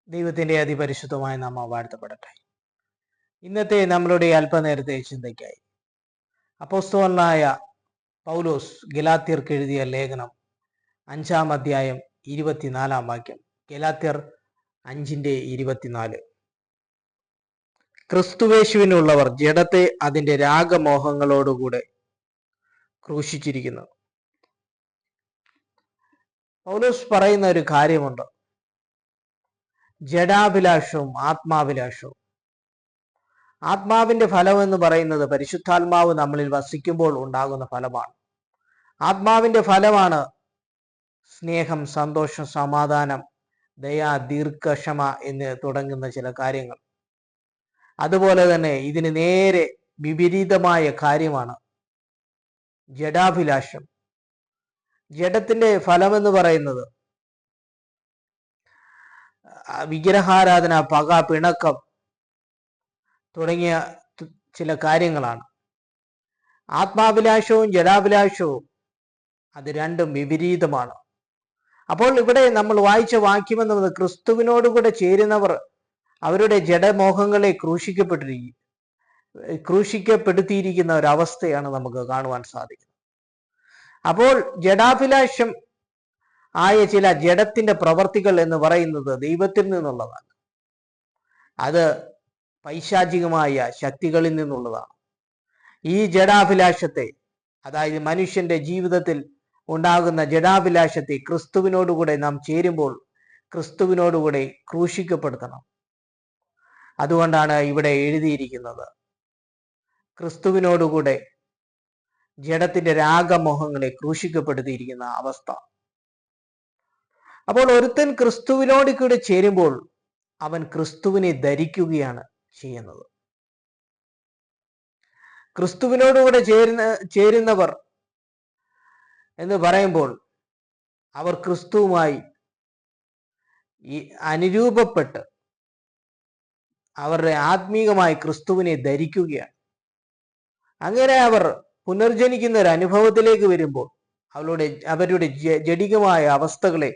ദൈവത്തിൻ്റെ അതിപരിശുദ്ധമായ നാമം വാഴ്ത്തപ്പെടട്ടെ. ഇന്നത്തെ നമ്മളുടെ അല്പനേരത്തെ ചിന്തയ്ക്കായി അപ്പോസ്തലനായ പൗലോസ് ഗലാത്യർക്ക് എഴുതിയ ലേഖനം 5-ാം അധ്യായം 24-ാം വാക്യം. ഗലാത്യർ 5:24. ക്രിസ്തുവേശുവിനുള്ളവർ ജഡത്തെ അതിൻ്റെ രാഗമോഹങ്ങളോടുകൂടെ ക്രൂശിച്ചിരിക്കുന്നു. പൗലോസ് പറയുന്ന ഒരു കാര്യമുണ്ട്, ജഡാഭിലാഷവും ആത്മാഭിലാഷവും. ആത്മാവിന്റെ ഫലം എന്ന് പറയുന്നത് പരിശുദ്ധാത്മാവ് നമ്മളിൽ വസിക്കുമ്പോൾ ഉണ്ടാകുന്ന ഫലമാണ്. ആത്മാവിന്റെ ഫലമാണ് സ്നേഹം, സന്തോഷം, സമാധാനം, ദയ, ദീർഘക്ഷമ എന്ന് തുടങ്ങുന്ന ചില കാര്യങ്ങൾ. അതുപോലെ തന്നെ ഇതിന് നേരെ വിപരീതമായ കാര്യമാണ് ജഡാഭിലാഷം. ജഡത്തിന്റെ ഫലം എന്ന് പറയുന്നത് വിഗ്രഹാരാധന, പക, പിണക്കം തുടങ്ങിയ ചില കാര്യങ്ങളാണ്. ആത്മാഭിലാഷവും ജഡാഭിലാഷവും അത് രണ്ടും വിപരീതമാണ്. അപ്പോൾ ഇവിടെ നമ്മൾ വായിച്ച വാക്യമെന്നത് ക്രിസ്തുവിനോടുകൂടെ ചേരുന്നവർ അവരുടെ ജഡമോഹങ്ങളെ ക്രൂശിക്കപ്പെടുത്തിയിരിക്കുന്ന ഒരവസ്ഥയാണ് നമുക്ക് കാണുവാൻ സാധിക്കുന്നത്. അപ്പോൾ ജഡാഭിലാഷം ആയ ചില ജഡത്തിന്റെ പ്രവർത്തികൾ എന്ന് പറയുന്നത് ദൈവത്തിൽ നിന്നുള്ളതാണ്. അത് പൈശാചികമായ ശക്തികളിൽ നിന്നുള്ളതാണ്. ഈ ജഡാഭിലാഷത്തെ, അതായത് മനുഷ്യന്റെ ജീവിതത്തിൽ ഉണ്ടാകുന്ന ജഡാഭിലാഷത്തെ ക്രിസ്തുവിനോടുകൂടെ നാം ചേരുമ്പോൾ ക്രിസ്തുവിനോടുകൂടെ ക്രൂശിക്കപ്പെടുത്തണം. അതുകൊണ്ടാണ് ഇവിടെ എഴുതിയിരിക്കുന്നത് ക്രിസ്തുവിനോടുകൂടെ ജഡത്തിന്റെ രാഗമോഹങ്ങളെ ക്രൂശിക്കപ്പെടുത്തിയിരിക്കുന്ന അവസ്ഥ. അപ്പോൾ ഒരുത്തൻ ക്രിസ്തുവിനോട് കൂടെ ചേരുമ്പോൾ അവൻ ക്രിസ്തുവിനെ ധരിക്കുകയാണ് ചെയ്യുന്നത്. ക്രിസ്തുവിനോടുകൂടെ ചേരുന്നവർ എന്ന് പറയുമ്പോൾ അവർ ക്രിസ്തുവുമായി അനുരൂപപ്പെട്ട് അവരുടെ ആത്മീകമായി ക്രിസ്തുവിനെ ധരിക്കുകയാണ്. അങ്ങനെ അവർ പുനർജനിക്കുന്ന ഒരു അനുഭവത്തിലേക്ക് വരുമ്പോൾ അവരുടെ ജഡികമായ അവസ്ഥകളെ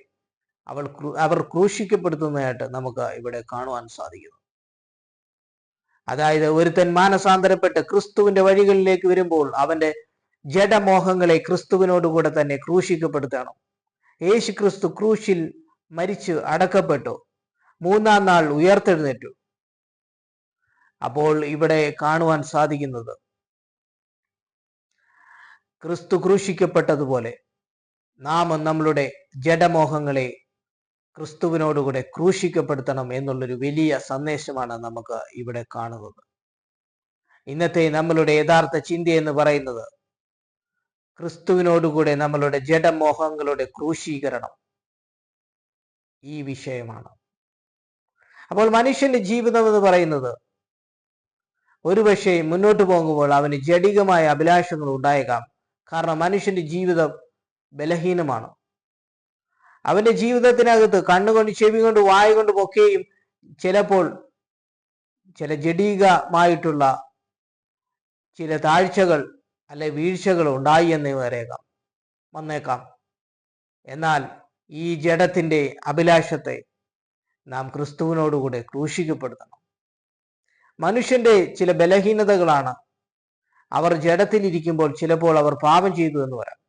അവർ ക്രൂശിക്കപ്പെടുത്തുന്നതായിട്ട് നമുക്ക് ഇവിടെ കാണുവാൻ സാധിക്കുന്നു. അതായത് ഒരുത്തൻ മാനസാന്തരപ്പെട്ട് ക്രിസ്തുവിന്റെ വഴികളിലേക്ക് വരുമ്പോൾ അവന്റെ ജഡമോഹങ്ങളെ ക്രിസ്തുവിനോടുകൂടെ തന്നെ ക്രൂശിക്കപ്പെടുത്തണം. യേശു ക്രിസ്തു ക്രൂശിൽ മരിച്ചു അടക്കപ്പെട്ടു, 3-ാം നാൾ ഉയർത്തെഴുന്നേറ്റു. അപ്പോൾ ഇവിടെ കാണുവാൻ സാധിക്കുന്നത് ക്രിസ്തു ക്രൂശിക്കപ്പെട്ടതുപോലെ നാം നമ്മളുടെ ജഡമോഹങ്ങളെ ക്രിസ്തുവിനോടുകൂടെ ക്രൂശിക്കപ്പെടുത്തണം എന്നുള്ളൊരു വലിയ സന്ദേശമാണ് നമുക്ക് ഇവിടെ കാണുന്നത്. ഇന്നത്തെ നമ്മളുടെ യഥാർത്ഥ ചിന്ത എന്ന് പറയുന്നത് ക്രിസ്തുവിനോടുകൂടെ നമ്മളുടെ ജഡമോഹങ്ങളുടെ ക്രൂശീകരണം ഈ വിഷയമാണ്. അപ്പോൾ മനുഷ്യന്റെ ജീവിതം എന്ന് പറയുന്നത് ഒരുപക്ഷെ മുന്നോട്ട് പോകുമ്പോൾ അവന് ജഡികമായ അഭിലാഷങ്ങൾ ഉണ്ടായേക്കാം. കാരണം മനുഷ്യന്റെ ജീവിതം ബലഹീനമാണ്. അവന്റെ ജീവിതത്തിനകത്ത് കണ്ണുകൊണ്ട്, ചെവി കൊണ്ട്, വായ കൊണ്ടും ഒക്കെയും ചിലപ്പോൾ ചില ജഡികമായിട്ടുള്ള ചില താഴ്ചകൾ അല്ലെ വീഴ്ചകൾ ഉണ്ടായി എന്ന് വന്നേക്കാം. എന്നാൽ ഈ ജഡത്തിന്റെ അഭിലാഷത്തെ നാം ക്രിസ്തുവിനോടുകൂടെ ക്രൂശിക്കപ്പെടുത്തണം. മനുഷ്യന്റെ ചില ബലഹീനതകളാണ്. അവർ ജഡത്തിലിരിക്കുമ്പോൾ ചിലപ്പോൾ അവർ പാപം ചെയ്തു എന്ന് വരാം.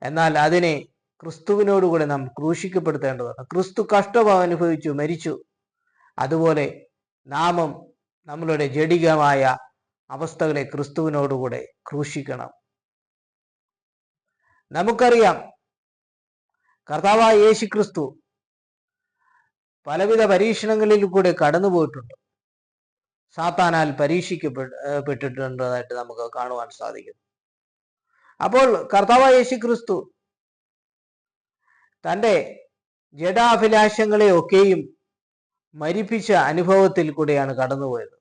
എന്നാൽ അതിനെ ക്രിസ്തുവിനോടുകൂടെ നാം ക്രൂശിക്കപ്പെടുത്തേണ്ടതാണ്. ക്രിസ്തു കഷ്ടം അനുഭവിച്ചു, മരിച്ചു. അതുപോലെ നാമും നമ്മളുടെ ജഡികമായ അവസ്ഥകളെ ക്രിസ്തുവിനോടുകൂടെ ക്രൂശിക്കണം. നമുക്കറിയാം, കർത്താവായ യേശു ക്രിസ്തു പലവിധ പരീക്ഷണങ്ങളിൽ കൂടെ കടന്നുപോയിട്ടുണ്ട്. സാത്താനാൽ പരീക്ഷിക്കപ്പെട്ടിട്ടുള്ളതായിട്ട് നമുക്ക് കാണുവാൻ സാധിക്കും. അപ്പോൾ കർത്താവായ യേശു ക്രിസ്തു തൻ്റെ ജഡാഭിലാഷങ്ങളെ ഒക്കെയും മരിപ്പിച്ച അനുഭവത്തിൽ കൂടെയാണ് കടന്നുപോയത്.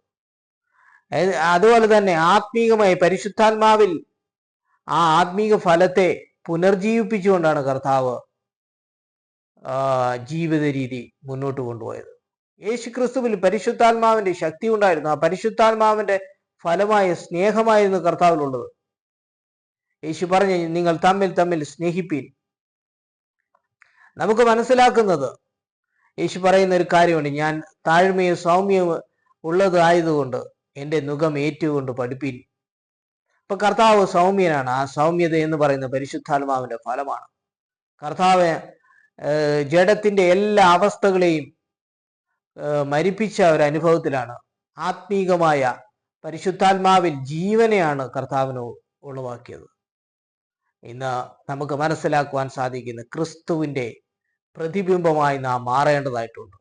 അതുപോലെ തന്നെ ആത്മീകമായി പരിശുദ്ധാത്മാവിൽ ആ ആത്മീക ഫലത്തെ പുനർജീവിപ്പിച്ചുകൊണ്ടാണ് കർത്താവ് ജീവിത രീതി മുന്നോട്ട് കൊണ്ടുപോയത്. യേശു ക്രിസ്തുവിൽ പരിശുദ്ധാത്മാവിന്റെ ശക്തി ഉണ്ടായിരുന്നു. ആ പരിശുദ്ധാത്മാവിന്റെ ഫലമായ സ്നേഹമായിരുന്നു കർത്താവിലുള്ളത്. യേശു പറഞ്ഞു, നിങ്ങൾ തമ്മിൽ സ്നേഹിപ്പീൻ. നമുക്ക് മനസ്സിലാക്കുന്നത് യേശു പറയുന്ന ഒരു കാര്യമുണ്ട്, ഞാൻ താഴ്മയും സൗമ്യവും ഉള്ളതായതുകൊണ്ട് എൻ്റെ നുകം ഏറ്റുകൊണ്ട് പഠിപ്പീൻ. അപ്പൊ കർത്താവ് സൗമ്യനാണ്. ആ സൗമ്യത എന്ന് പറയുന്ന പരിശുദ്ധാത്മാവിന്റെ ഫലമാണ്. കർത്താവ് ജഡത്തിന്റെ എല്ലാ അവസ്ഥകളെയും മരിപ്പിച്ച ഒരു അനുഭവത്തിലാണ്. ആത്മീകമായ പരിശുദ്ധാത്മാവിൽ ജീവനെയാണ് കർത്താവിന് ഉളവാക്കിയത്. ഇന്ന് നമുക്ക് മനസ്സിലാക്കുവാൻ സാധിക്കുന്ന ക്രിസ്തുവിന്റെ പ്രതിബിംബമായി നാം മാറേണ്ടതായിട്ടുണ്ട്.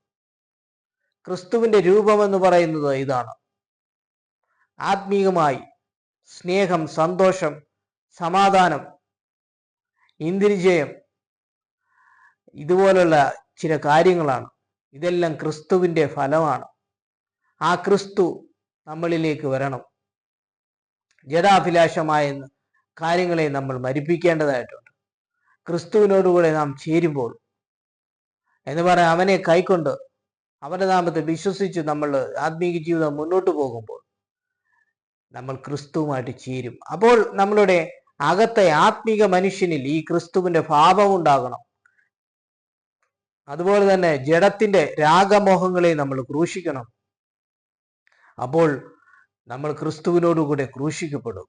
ക്രിസ്തുവിന്റെ രൂപമെന്ന് പറയുന്നത് ഇതാണ്. ആത്മീകമായി സ്നേഹം, സന്തോഷം, സമാധാനം, ഇന്ദ്രിജയം, ഇതുപോലുള്ള ചില കാര്യങ്ങളാണ്. ഇതെല്ലാം ക്രിസ്തുവിന്റെ ഫലമാണ്. ആ ക്രിസ്തു നമ്മളിലേക്ക് വരണം. ജഡാഭിലാഷമായ കാര്യങ്ങളെ നമ്മൾ മരിപ്പിക്കേണ്ടതായിട്ടുണ്ട്. ക്രിസ്തുവിനോടുകൂടെ നാം ചേരുമ്പോൾ എന്ന് പറയാൻ അവനെ കൈക്കൊണ്ട് അവന്റെ നാമത്തെ വിശ്വസിച്ച് നമ്മൾ ആത്മീക ജീവിതം മുന്നോട്ട് പോകുമ്പോൾ നമ്മൾ ക്രിസ്തുവുമായിട്ട് ചേരും. അപ്പോൾ നമ്മളുടെ അകത്തെ ആത്മീക മനുഷ്യനിൽ ഈ ക്രിസ്തുവിന്റെ ഭാവം ഉണ്ടാകണം. അതുപോലെ തന്നെ ജഡത്തിന്റെ രാഗമോഹങ്ങളെ നമ്മൾ ക്രൂശിക്കണം. അപ്പോൾ നമ്മൾ ക്രിസ്തുവിനോടുകൂടെ ക്രൂശിക്കപ്പെടും.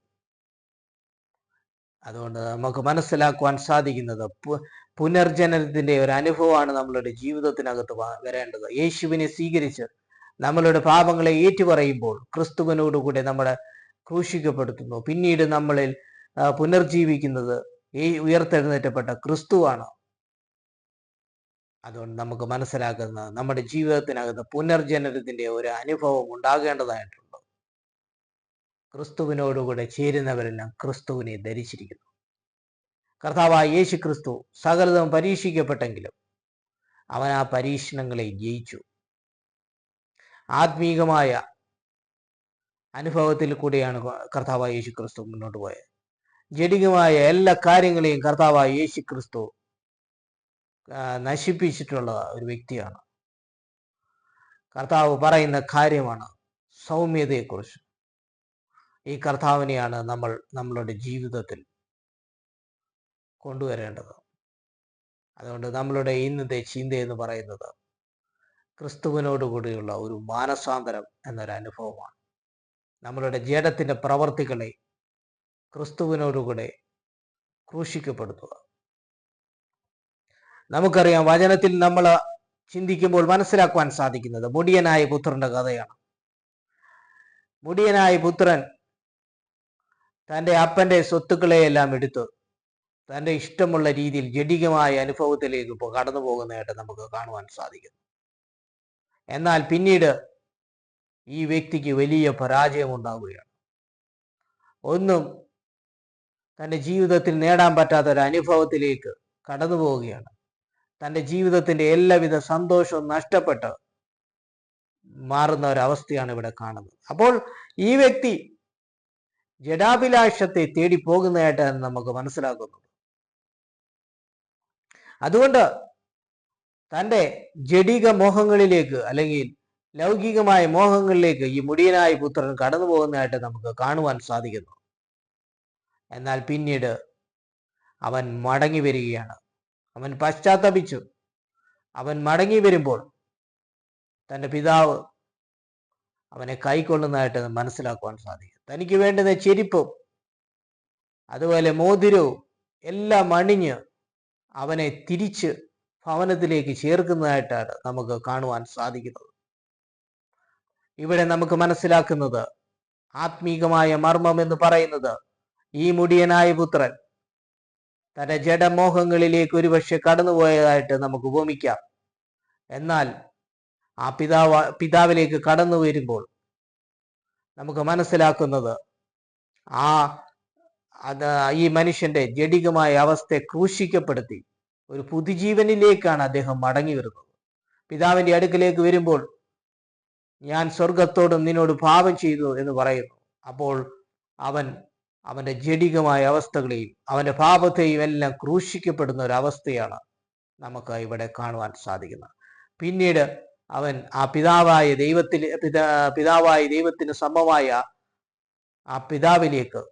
അതുകൊണ്ട് നമുക്ക് മനസ്സിലാക്കുവാൻ സാധിക്കുന്നത് പുനർജനനത്തിന്റെ ഒരു അനുഭവമാണ് നമ്മളുടെ ജീവിതത്തിനകത്ത് വരേണ്ടത്. യേശുവിനെ സ്വീകരിച്ച് നമ്മളുടെ പാപങ്ങളെ ഏറ്റുപറയുമ്പോൾ ക്രിസ്തുവിനോടുകൂടെ നമ്മളെ ക്രൂശിക്കപ്പെടുത്തുന്നു. പിന്നീട് നമ്മളിൽ പുനർജീവിക്കുന്നത് ഈ ഉയർത്തെഴുന്നേറ്റപ്പെട്ട ക്രിസ്തുവാണ്. അതുകൊണ്ട് നമുക്ക് മനസ്സിലാക്കുന്ന നമ്മുടെ ജീവിതത്തിനകത്ത് പുനർജനനത്തിന്റെ ഒരു അനുഭവം ഉണ്ടാകേണ്ടതായിട്ടുണ്ട്. ക്രിസ്തുവിനോടുകൂടെ ചേരുന്നവരെല്ലാം ക്രിസ്തുവിനെ ധരിച്ചിരിക്കുന്നു. കർത്താവായ യേശു ക്രിസ്തു സകലതും പരീക്ഷിക്കപ്പെട്ടെങ്കിലും അവൻ ആ പരീക്ഷണങ്ങളെ ജയിച്ചു. ആത്മീകമായ അനുഭവത്തിൽ കൂടിയാണ് കർത്താവായ യേശു ക്രിസ്തു മുന്നോട്ട് പോയത്. ജഡികമായ എല്ലാ കാര്യങ്ങളെയും കർത്താവായ യേശു ക്രിസ്തു നശിപ്പിച്ചിട്ടുള്ള ഒരു വ്യക്തിയാണ്. കർത്താവ് പറയുന്ന കാര്യമാണ് സൗമ്യതയെക്കുറിച്ച്. ഈ കർത്താവിനെയാണ് നമ്മൾ നമ്മളുടെ ജീവിതത്തിൽ കൊണ്ടുവരേണ്ടത്. അതുകൊണ്ട് നമ്മളുടെ ഇന്നത്തെ ചിന്ത എന്ന് പറയുന്നത് ക്രിസ്തുവിനോടുകൂടിയുള്ള ഒരു മാനസാന്തരം എന്നൊരു അനുഭവമാണ്. നമ്മളുടെ ജഡത്തിന്റെ പ്രവർത്തികളെ ക്രിസ്തുവിനോടുകൂടെ ക്രൂശിക്കപ്പെടുത്തുക. നമുക്കറിയാം, വചനത്തിൽ നമ്മൾ ചിന്തിക്കുമ്പോൾ മനസ്സിലാക്കുവാൻ സാധിക്കുന്നത് മുടിയനായ പുത്രന്റെ കഥയാണ്. മുടിയനായ പുത്രൻ തൻ്റെ അപ്പന്റെ സ്വത്തുക്കളെയെല്ലാം എടുത്ത് തൻ്റെ ഇഷ്ടമുള്ള രീതിയിൽ ജഡികമായ അനുഭവത്തിലേക്ക് കടന്നു പോകുന്നതായിട്ട് നമുക്ക് കാണുവാൻ സാധിക്കുന്നു. എന്നാൽ പിന്നീട് ഈ വ്യക്തിക്ക് വലിയ പരാജയം ഉണ്ടാവുകയാണ്. ഒന്നും തൻ്റെ ജീവിതത്തിൽ നേടാൻ പറ്റാത്ത ഒരു അനുഭവത്തിലേക്ക് കടന്നു പോവുകയാണ്. തൻ്റെ ജീവിതത്തിന്റെ എല്ലാവിധ സന്തോഷവും നഷ്ടപ്പെട്ട് മാറുന്ന ഒരവസ്ഥയാണ് ഇവിടെ കാണുന്നത്. അപ്പോൾ ഈ വ്യക്തി ജഡാഭിലാഷത്തെ തേടി പോകുന്നതായിട്ടാണ് നമുക്ക് മനസ്സിലാക്കുന്നത്. അതുകൊണ്ട് തൻ്റെ ജഡിക മോഹങ്ങളിലേക്ക് അല്ലെങ്കിൽ ലൗകികമായ മോഹങ്ങളിലേക്ക് ഈ മുടിയനായ പുത്രൻ കടന്നു പോകുന്നതായിട്ട് നമുക്ക് കാണുവാൻ സാധിക്കുന്നു. എന്നാൽ പിന്നീട് അവൻ മടങ്ങി വരികയാണ്. അവൻ പശ്ചാത്തപിച്ചു. അവൻ മടങ്ങി വരുമ്പോൾ തൻ്റെ പിതാവ് അവനെ കൈക്കൊള്ളുന്നതായിട്ട് മനസ്സിലാക്കുവാൻ സാധിക്കും. തനിക്ക് വേണ്ടുന്ന ചെരിപ്പും അതുപോലെ മോതിരവും എല്ലാം അണിഞ്ഞ് അവനെ തിരിച്ച് ഭവനത്തിലേക്ക് ചേർക്കുന്നതായിട്ടാണ് നമുക്ക് കാണുവാൻ സാധിക്കുന്നത്. ഇവിടെ നമുക്ക് മനസ്സിലാക്കുന്നത് ആത്മീകമായ മർമ്മം എന്ന് പറയുന്നത് ഈ മുടിയനായ പുത്രൻ തന്റെ ജഡമോഹങ്ങളിലേക്ക് ഒരുപക്ഷെ കടന്നുപോയതായിട്ട് നമുക്ക് ഉപമിക്കാം. എന്നാൽ ആ പിതാവിലേക്ക് കടന്നു വരുമ്പോൾ നമുക്ക് മനസ്സിലാക്കുന്നത് ഈ മനുഷ്യന്റെ ജഡികമായ അവസ്ഥയെ ക്രൂശിക്കപ്പെടുത്തി ഒരു പുതുജീവനിലേക്കാണ് അദ്ദേഹം മടങ്ങി വരുന്നത്. പിതാവിന്റെ അടുക്കിലേക്ക് വരുമ്പോൾ ഞാൻ സ്വർഗത്തോടും നിന്നോട് പാപം ചെയ്തു എന്ന് പറയുന്നു. അപ്പോൾ അവന്റെ ജഡികമായ അവസ്ഥകളെയും അവന്റെ പാപത്തെയും എല്ലാം ക്രൂശിക്കപ്പെടുന്ന ഒരു അവസ്ഥയാണ് നമുക്ക് ഇവിടെ കാണുവാൻ സാധിക്കുന്നത്. പിന്നീട് അവൻ ആ പിതാവായ ദൈവത്തിന് സമമായ ആ പിതാവിലേക്ക്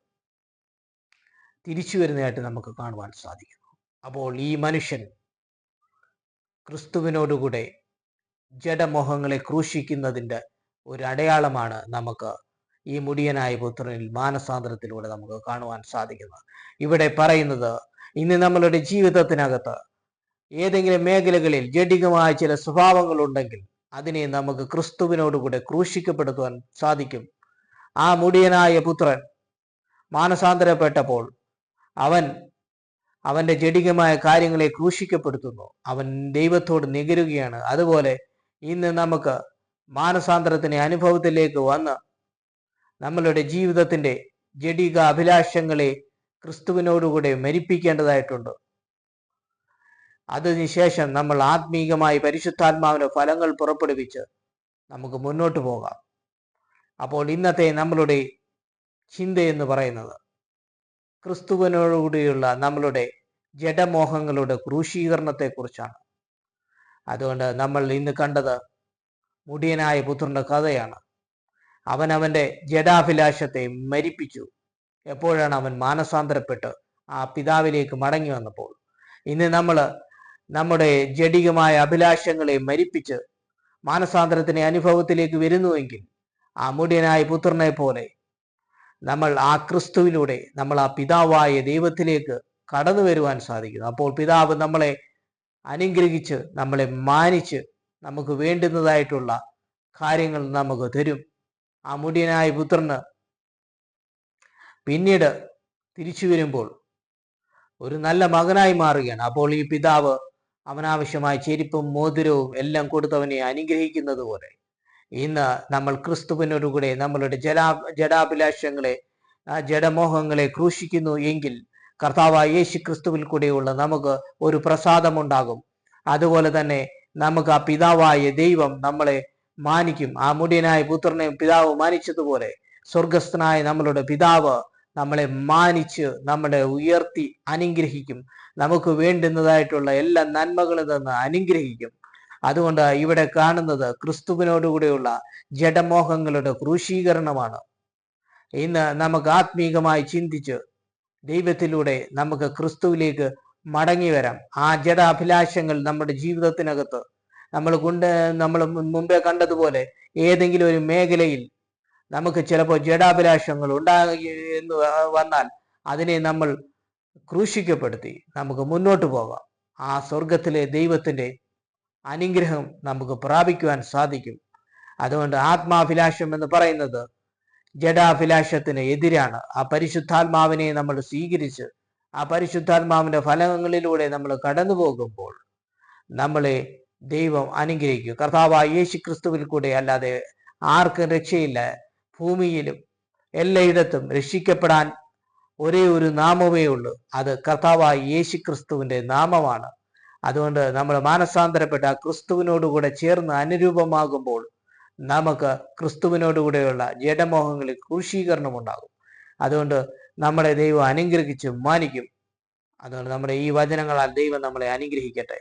തിരിച്ചു വരുന്നതായിട്ട് നമുക്ക് കാണുവാൻ സാധിക്കുന്നു. അപ്പോൾ ഈ മനുഷ്യൻ ക്രിസ്തുവിനോടുകൂടെ ജഡമോഹങ്ങളെ ക്രൂശിക്കുന്നതിൻ്റെ ഒരു അടയാളമാണ് നമുക്ക് ഈ മുടിയനായ പുത്രനിൽ മാനസാന്തരത്തിലൂടെ നമുക്ക് കാണുവാൻ സാധിക്കുന്നത്. ഇവിടെ പറയുന്നത്, ഇന്ന് നമ്മളുടെ ജീവിതത്തിനകത്ത് ഏതെങ്കിലും മേഖലകളിൽ ജഡികമായ ചില സ്വഭാവങ്ങൾ ഉണ്ടെങ്കിൽ അതിനെ നമുക്ക് ക്രിസ്തുവിനോടുകൂടെ ക്രൂശിക്കപ്പെടുത്തുവാൻ സാധിക്കും. ആ മുടിയനായ പുത്രൻ മാനസാന്തരപ്പെട്ടപ്പോൾ അവന്റെ ജഡികമായ കാര്യങ്ങളെ ക്രൂശിക്കപ്പെടുത്തുന്നു. അവൻ ദൈവത്തോട് നികരുകയാണ്. അതുപോലെ ഇന്ന് നമുക്ക് മാനസാന്തരത്തിന്റെ അനുഭവത്തിലേക്ക് വന്ന് നമ്മളുടെ ജീവിതത്തിന്റെ ജഡിക അഭിലാഷങ്ങളെ ക്രിസ്തുവിനോടുകൂടെ മരിപ്പിക്കേണ്ടതായിട്ടുണ്ട്. അതിനുശേഷം നമ്മൾ ആത്മീകമായി പരിശുദ്ധാത്മാവിന്റെ ഫലങ്ങൾ പുറപ്പെടുവിച്ച് നമുക്ക് മുന്നോട്ട് പോകാം. അപ്പോൾ ഇന്നത്തെ നമ്മളുടെ ചിന്ത എന്ന് പറയുന്നത് ക്രിസ്തുവിനോടുകൂടിയുള്ള നമ്മളുടെ ജഡമോഹങ്ങളുടെ ക്രൂശീകരണത്തെക്കുറിച്ചാണ്. അതുകൊണ്ട് നമ്മൾ ഇന്ന് കണ്ടത് മുടിയനായ പുത്രന്റെ കഥയാണ്. അവന്റെ ജഡാഭിലാഷത്തെ മരിപ്പിച്ചു. എപ്പോഴാണ് അവൻ മാനസാന്തരപ്പെട്ട് ആ പിതാവിലേക്ക് മടങ്ങി വന്നപ്പോൾ. ഇന്ന് നമ്മൾ നമ്മുടെ ജഡികമായ അഭിലാഷങ്ങളെ മരിപ്പിച്ച് മാനസാന്തരത്തിന്റെ അനുഭവത്തിലേക്ക് വരുന്നുവെങ്കിൽ ആ മുടിയനായ പുത്രനെ പോലെ നമ്മൾ ആ ക്രിസ്തുവിലൂടെ നമ്മൾ ആ പിതാവായ ദൈവത്തിലേക്ക് കടന്നു വരുവാൻ സാധിക്കുന്നു. അപ്പോൾ പിതാവ് നമ്മളെ അനുഗ്രഹിച്ച് നമ്മളെ മാനിച്ച് നമുക്ക് വേണ്ടുന്നതായിട്ടുള്ള കാര്യങ്ങൾ നമുക്ക് തരും. ആ മുടിയനായ പുത്രന് പിന്നീട് തിരിച്ചു വരുമ്പോൾ ഒരു നല്ല മകനായി മാറുകയാണ്. അപ്പോൾ ഈ പിതാവ് അവനാവശ്യമായ ചെരുപ്പും മോതിരവും എല്ലാം കൊടുത്തവനെ അനുഗ്രഹിക്കുന്നത് പോലെ ഇന്ന് നമ്മൾ ക്രിസ്തുവിനോടുകൂടെ നമ്മളുടെ ജഡാഭിലാഷങ്ങളെ ജഡമോഹങ്ങളെ ക്രൂശിക്കുന്നു എങ്കിൽ കർത്താവായ യേശു ക്രിസ്തുവിൽ കൂടെയുള്ള നമുക്ക് ഒരു പ്രസാദമുണ്ടാകും. അതുപോലെ തന്നെ നമുക്ക് ആ പിതാവായ ദൈവം നമ്മളെ മാനിക്കും. ആ മുടിയനായ പുത്രനെ പിതാവ് മാനിച്ചതുപോലെ സ്വർഗസ്ഥനായ നമ്മളുടെ പിതാവ് നമ്മളെ മാനിച്ച് നമ്മളെ ഉയർത്തി അനുഗ്രഹിക്കും. നമുക്ക് വേണ്ടുന്നതായിട്ടുള്ള എല്ലാ നന്മകളും തന്ന് അനുഗ്രഹിക്കും. അതുകൊണ്ട് ഇവിടെ കാണുന്നത് ക്രിസ്തുവിനോടുകൂടെയുള്ള ജഡമോഹങ്ങളുടെ ക്രൂശീകരണമാണ്. ഇന്ന് നമുക്ക് ആത്മീകമായി ചിന്തിച്ച് ദൈവത്തിലൂടെ നമുക്ക് ക്രിസ്തുവിലേക്ക് മടങ്ങി വരാം. ആ ജഡ അഭിലാഷങ്ങൾ നമ്മുടെ ജീവിതത്തിനകത്ത് നമ്മൾ മുമ്പേ കണ്ടതുപോലെ ഏതെങ്കിലും ഒരു മേഖലയിൽ നമുക്ക് ചിലപ്പോൾ ജഡാഭിലാഷങ്ങൾ ഉണ്ടാകുക എന്ന് വന്നാൽ അതിനെ നമ്മൾ ക്രൂശിക്കപ്പെടുത്തി നമുക്ക് മുന്നോട്ട് പോകാം. ആ സ്വർഗത്തിലെ ദൈവത്തിന്റെ അനുഗ്രഹം നമുക്ക് പ്രാപിക്കുവാൻ സാധിക്കും. അതുകൊണ്ട് ആത്മാഭിലാഷം എന്ന് പറയുന്നത് ജഡാഭിലാഷത്തിന് എതിരാണ്. ആ പരിശുദ്ധാത്മാവിനെ നമ്മൾ സ്വീകരിച്ച് ആ പരിശുദ്ധാത്മാവിന്റെ ഫലങ്ങളിലൂടെ നമ്മൾ കടന്നു പോകുമ്പോൾ നമ്മളെ ദൈവം അനുഗ്രഹിക്കും. കർത്താവായ യേശു ക്രിസ്തുവിൽ കൂടെ അല്ലാതെ ആർക്കും രക്ഷയില്ല. ഭൂമിയിലും എല്ലായിടത്തും രക്ഷിക്കപ്പെടാൻ ഒരേ ഒരു നാമമേ ഉള്ളൂ. അത് കർത്താവായ യേശു ക്രിസ്തുവിന്റെ നാമമാണ്. അതുകൊണ്ട് നമ്മൾ മാനസാന്തരപ്പെട്ട ക്രിസ്തുവിനോടുകൂടെ ചേർന്ന് അനുരൂപമാകുമ്പോൾ നമുക്ക് ക്രിസ്തുവിനോടുകൂടെയുള്ള ജഡമോഹങ്ങളിൽ ക്രൂശീകരണം ഉണ്ടാകും. അതുകൊണ്ട് നമ്മളെ ദൈവം അനുഗ്രഹിച്ച് മാനിക്കും. അതുകൊണ്ട് നമ്മുടെ ഈ വചനങ്ങളാൽ ദൈവം നമ്മളെ അനുഗ്രഹിക്കട്ടെ.